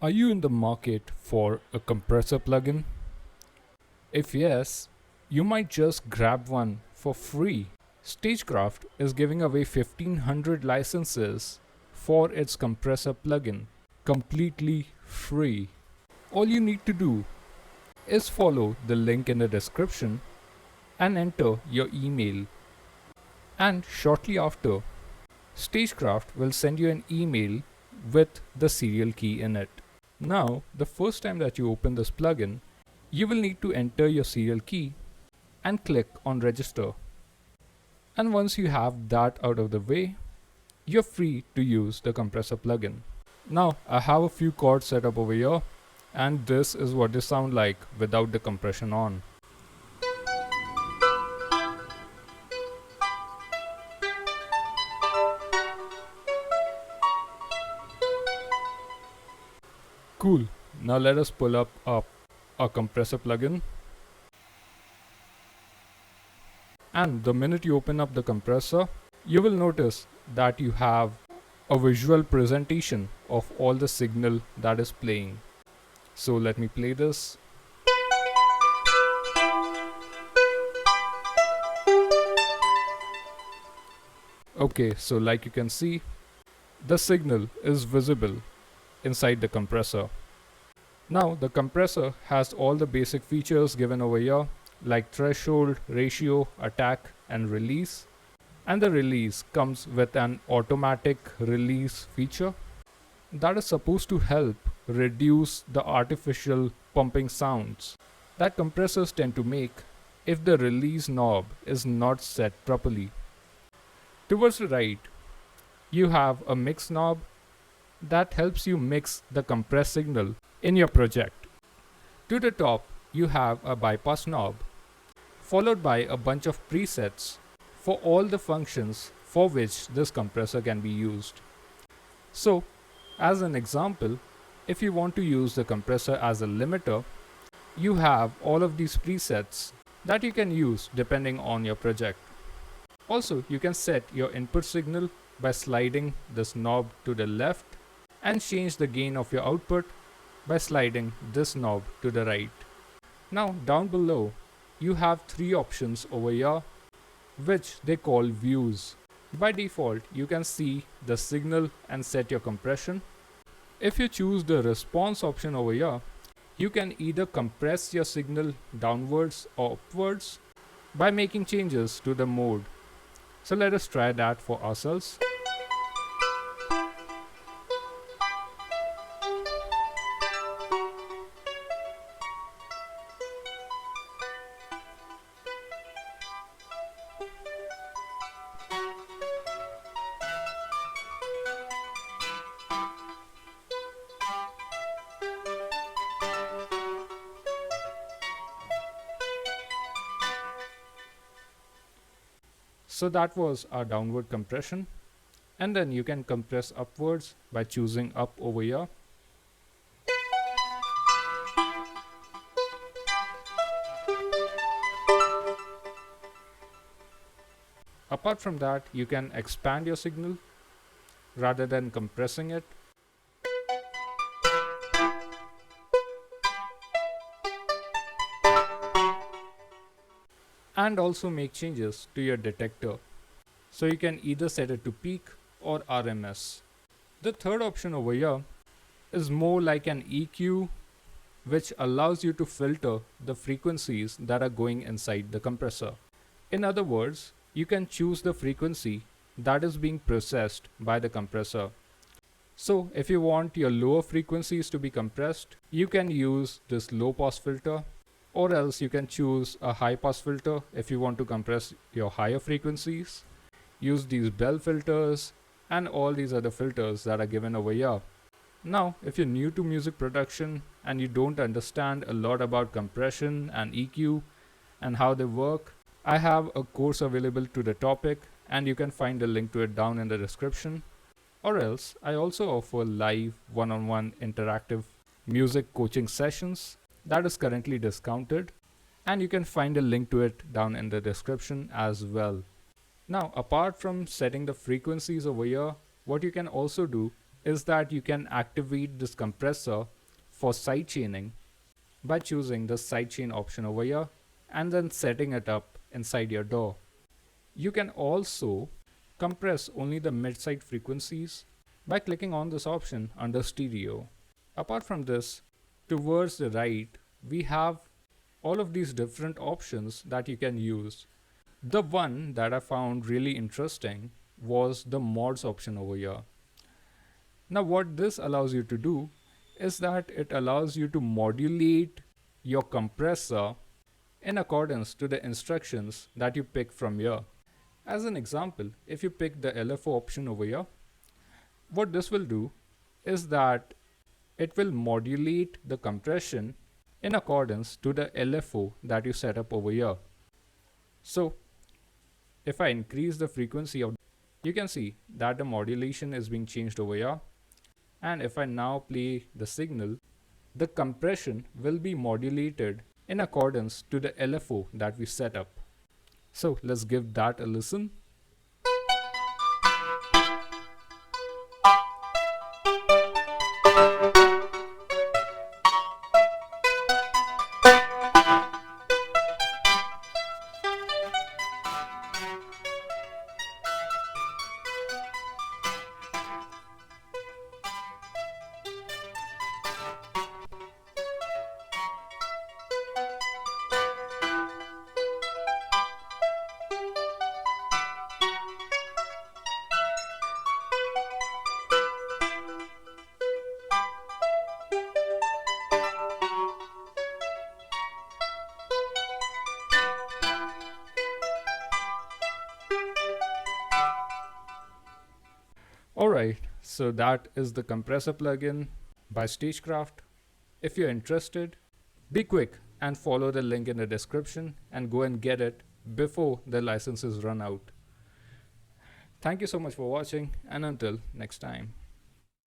Are you in the market for a compressor plugin? If yes, you might just grab one for free. Stagecraft is giving away 1500 licenses for its compressor plugin completely free. All you need to do is follow the link in the description and enter your email. And shortly after, Stagecraft will send you an email with the serial key in it. Now, the first time that you open this plugin, you will need to enter your serial key and click on register. And once you have that out of the way, you're free to use the compressor plugin. Now, I have a few chords set up over here, and this is what they sound like without the compression on. Cool. Now let us pull up a compressor plugin. And the minute you open up the compressor, you will notice that you have a visual presentation of all the signal that is playing. So let me play this. Okay, so like you can see, the signal is visible inside the compressor. Now the compressor has all the basic features given over here, like threshold, ratio, attack and release. And the release comes with an automatic release feature that is supposed to help reduce the artificial pumping sounds that compressors tend to make if the release knob is not set properly. Towards the right, you have a mix knob that helps you mix the compressed signal in your project. To the top, you have a bypass knob, followed by a bunch of presets for all the functions for which this compressor can be used. So, as an example, if you want to use the compressor as a limiter, you have all of these presets that you can use depending on your project. Also, you can set your input signal by sliding this knob to the left and change the gain of your output by sliding this knob to the right. Now down below, you have three options over here which they call views. By default, you can see the signal and set your compression. If you choose the response option over here, you can either compress your signal downwards or upwards by making changes to the mode. So let us try that for ourselves. So that was our downward compression, and then you can compress upwards by choosing up over here. Apart from that, you can expand your signal rather than compressing it. And also make changes to your detector. So you can either set it to peak or RMS. The third option over here is more like an EQ, which allows you to filter the frequencies that are going inside the compressor. In other words, you can choose the frequency that is being processed by the compressor. So if you want your lower frequencies to be compressed, you can use this low pass filter, or else you can choose a high pass filter if you want to compress your higher frequencies. Use these bell filters and all these other filters that are given over here. Now, if you're new to music production and you don't understand a lot about compression and EQ and how they work, I have a course available to the topic and you can find a link to it down in the description. Or else, I also offer live one-on-one interactive music coaching sessions that is currently discounted, and you can find a link to it down in the description as well. Now, apart from setting the frequencies over here, what you can also do is that you can activate this compressor for sidechaining by choosing the sidechain option over here and then setting it up inside your DAW. You can also compress only the mid-side frequencies by clicking on this option under stereo. Apart from this, towards the right, we have all of these different options that you can use. The one that I found really interesting was the mods option over here. Now what this allows you to do is that it allows you to modulate your compressor in accordance to the instructions that you pick from here. As an example, if you pick the LFO option over here, what this will do is that it will modulate the compression in accordance to the LFO that you set up over here. So if I increase the frequency of, you can see that the modulation is being changed over here. And if I now play the signal, the compression will be modulated in accordance to the LFO that we set up. So let's give that a listen. Alright, so that is the compressor plugin by Stagecraft. If you're interested, be quick and follow the link in the description and go and get it before the licenses run out. Thank you so much for watching, and until next time.